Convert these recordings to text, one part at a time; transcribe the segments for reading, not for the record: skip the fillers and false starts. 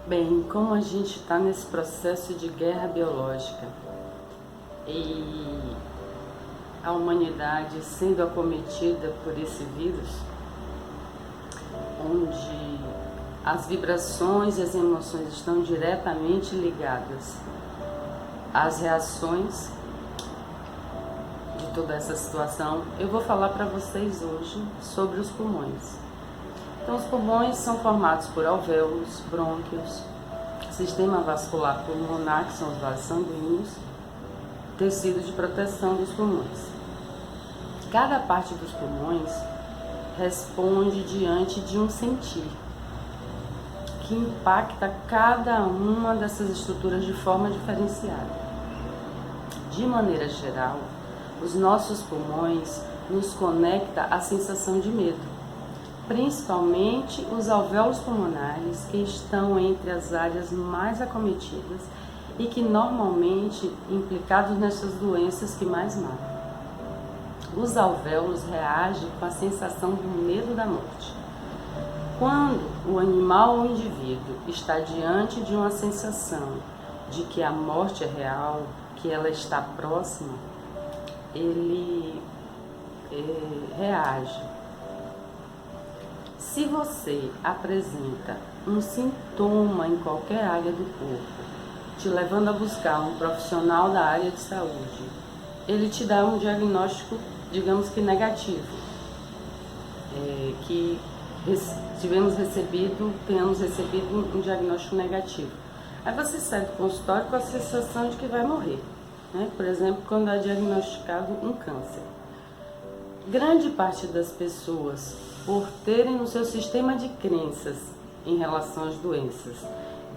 Bem, como a gente está nesse processo de guerra biológica e a humanidade sendo acometida por esse vírus, onde as vibrações e as emoções estão diretamente ligadas às reações de toda essa situação, eu vou falar para vocês hoje sobre os pulmões. Então, os pulmões são formados por alvéolos, brônquios, sistema vascular pulmonar, que são os vasos sanguíneos, tecido de proteção dos pulmões. Cada parte dos pulmões responde diante de um sentir, que impacta cada uma dessas estruturas de forma diferenciada. De maneira geral, os nossos pulmões nos conectam à sensação de medo, principalmente os alvéolos pulmonares, que estão entre as áreas mais acometidas e que normalmente implicados nessas doenças que mais matam. Os alvéolos reagem com a sensação do medo da morte. Quando o animal ou o indivíduo está diante de uma sensação de que a morte é real, que ela está próxima, ele reage. Se você apresenta um sintoma em qualquer área do corpo, te levando a buscar um profissional da área de saúde, ele te dá um diagnóstico, digamos que negativo, que tenhamos recebido um diagnóstico negativo. Aí você sai do consultório com a sensação de que vai morrer, né? Por exemplo, quando é diagnosticado um câncer. Grande parte das pessoas, por terem no seu sistema de crenças em relação às doenças,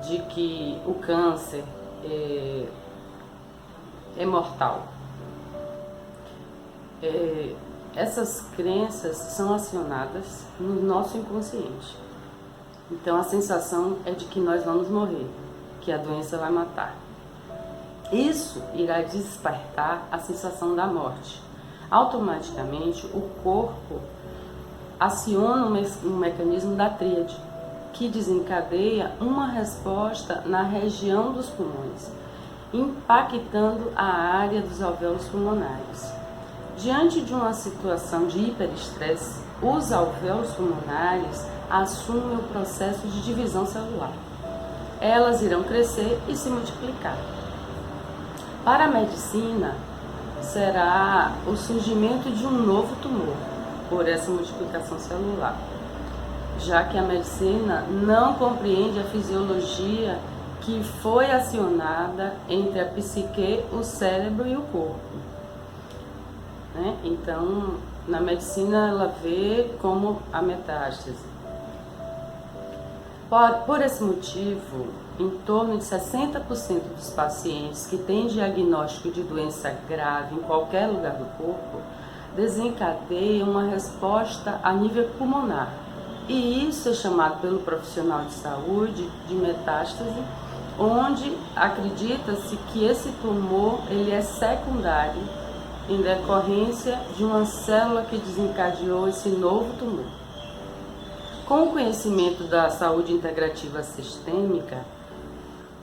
de que o câncer é mortal, essas crenças são acionadas no nosso inconsciente. Então a sensação é de que nós vamos morrer, que a doença vai matar. Isso irá despertar a sensação da morte. Automaticamente o corpo aciona um mecanismo da tríade, que desencadeia uma resposta na região dos pulmões, impactando a área dos alvéolos pulmonares. Diante de uma situação de hiperestresse, os alvéolos pulmonares assumem o processo de divisão celular. Elas irão crescer e se multiplicar. Para a medicina, será o surgimento de um novo tumor por essa multiplicação celular, já que a medicina não compreende a fisiologia que foi acionada entre a psique, o cérebro e o corpo, né? Então, na medicina ela vê como a metástase. Por esse motivo, em torno de 60% dos pacientes que têm diagnóstico de doença grave em qualquer lugar do corpo desencadeiam uma resposta a nível pulmonar. E isso é chamado pelo profissional de saúde de metástase, onde acredita-se que esse tumor ele é secundário em decorrência de uma célula que desencadeou esse novo tumor. Com o conhecimento da saúde integrativa sistêmica,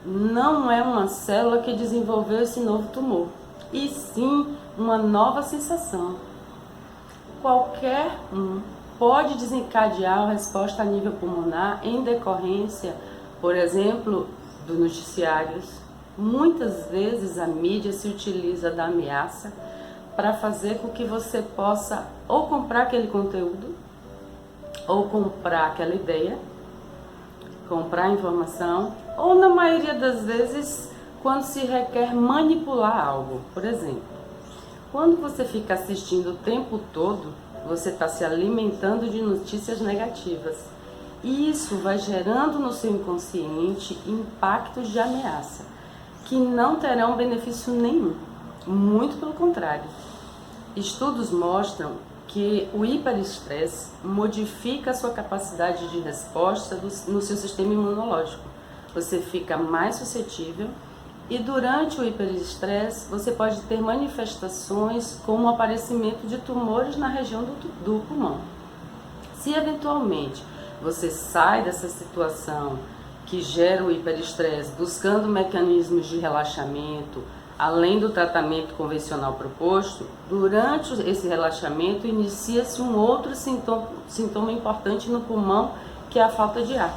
não é uma célula que desenvolveu esse novo tumor, e sim uma nova sensação. Qualquer um pode desencadear a resposta a nível pulmonar em decorrência, por exemplo, dos noticiários. Muitas vezes a mídia se utiliza da ameaça para fazer com que você possa ou comprar aquele conteúdo, ou comprar aquela ideia, comprar informação, ou na maioria das vezes quando se requer manipular algo. Por exemplo, quando você fica assistindo o tempo todo, você está se alimentando de notícias negativas. E isso vai gerando no seu inconsciente impactos de ameaça, que não terão benefício nenhum. Muito pelo contrário. Estudos mostram que o hiperestresse modifica a sua capacidade de resposta no seu sistema imunológico. Você fica mais suscetível e durante o hiperestresse você pode ter manifestações como o aparecimento de tumores na região do pulmão. Se eventualmente você sai dessa situação que gera o hiperestresse, buscando mecanismos de relaxamento, além do tratamento convencional proposto, durante esse relaxamento inicia-se um outro sintoma importante no pulmão, que é a falta de ar.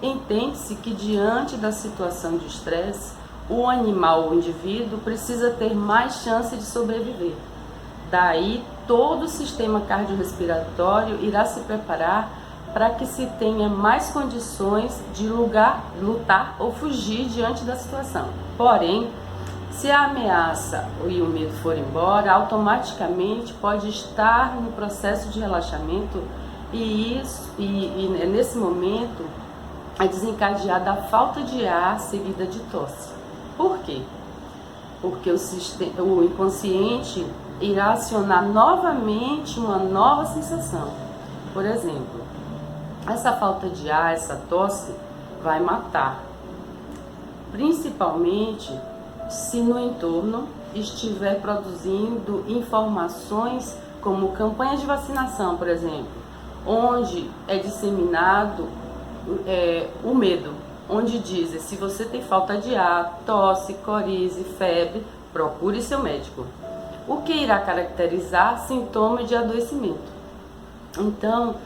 Entende-se que diante da situação de estresse, o animal, o indivíduo, precisa ter mais chance de sobreviver. Daí, todo o sistema cardiorrespiratório irá se preparar para que se tenha mais condições de lutar ou fugir diante da situação. Porém, se a ameaça e o medo for embora, automaticamente pode estar no processo de relaxamento e nesse momento é desencadeada a falta de ar seguida de tosse. Por quê? Porque o inconsciente irá acionar novamente uma nova sensação. Por exemplo, essa falta de ar, essa tosse, vai matar. Principalmente se no entorno estiver produzindo informações como campanhas de vacinação, por exemplo, onde é disseminado o medo, onde dizem: se você tem falta de ar, tosse, coriza, febre, procure seu médico, o que irá caracterizar sintomas de adoecimento. Então,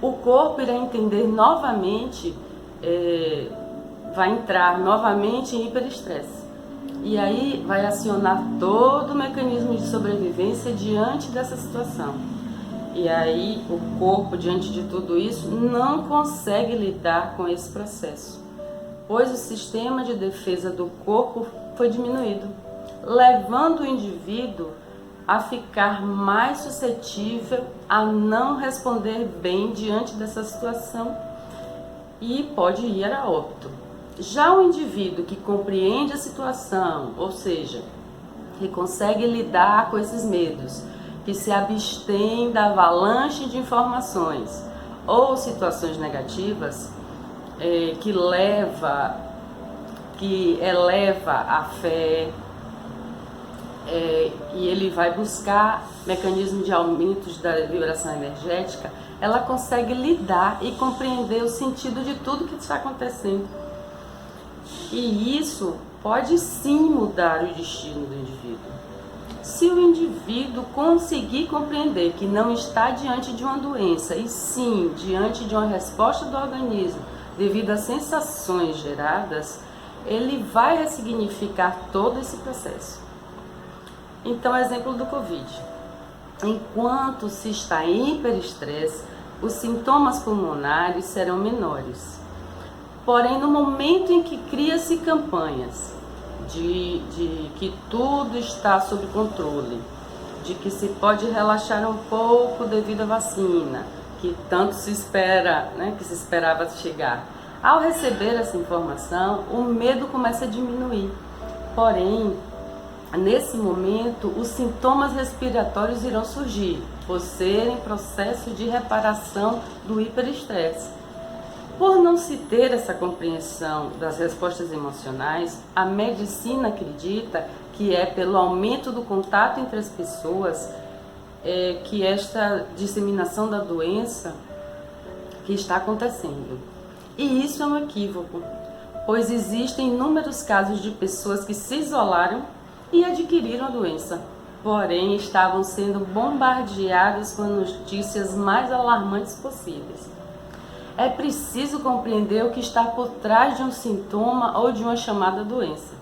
o corpo irá entender novamente, vai entrar novamente em hiperestresse. E aí vai acionar todo o mecanismo de sobrevivência diante dessa situação. E aí o corpo, diante de tudo isso, não consegue lidar com esse processo, pois o sistema de defesa do corpo foi diminuído, levando o indivíduo a ficar mais suscetível a não responder bem diante dessa situação e pode ir a óbito. Já o indivíduo que compreende a situação, ou seja, que consegue lidar com esses medos, que se abstém da avalanche de informações ou situações negativas, que eleva a fé, e ele vai buscar mecanismos de aumento da vibração energética, ela consegue lidar e compreender o sentido de tudo que está acontecendo. E isso pode sim mudar o destino do indivíduo. Se o indivíduo conseguir compreender que não está diante de uma doença, e sim diante de uma resposta do organismo devido às sensações geradas, ele vai ressignificar todo esse processo. Então, exemplo do Covid. Enquanto se está em hiperestresse, os sintomas pulmonares serão menores. Porém, no momento em que cria-se campanhas de que tudo está sob controle, de que se pode relaxar um pouco devido à vacina, que tanto se espera, que se esperava chegar. Ao receber essa informação, o medo começa a diminuir. Porém, nesse momento, os sintomas respiratórios irão surgir, por serem processo de reparação do hiperestresse. Por não se ter essa compreensão das respostas emocionais, a medicina acredita que é pelo aumento do contato entre as pessoas que esta disseminação da doença que está acontecendo. E isso é um equívoco, pois existem inúmeros casos de pessoas que se isolaram e adquiriram a doença, porém estavam sendo bombardeadas com notícias mais alarmantes possíveis. É preciso compreender o que está por trás de um sintoma ou de uma chamada doença.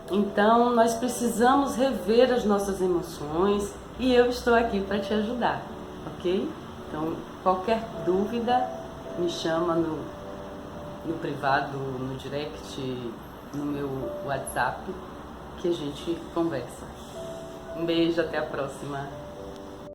Então, nós precisamos rever as nossas emoções e eu estou aqui para te ajudar, ok? Então, qualquer dúvida, me chama no privado, no direct, no meu WhatsApp, que a gente conversa. Um beijo, até a próxima.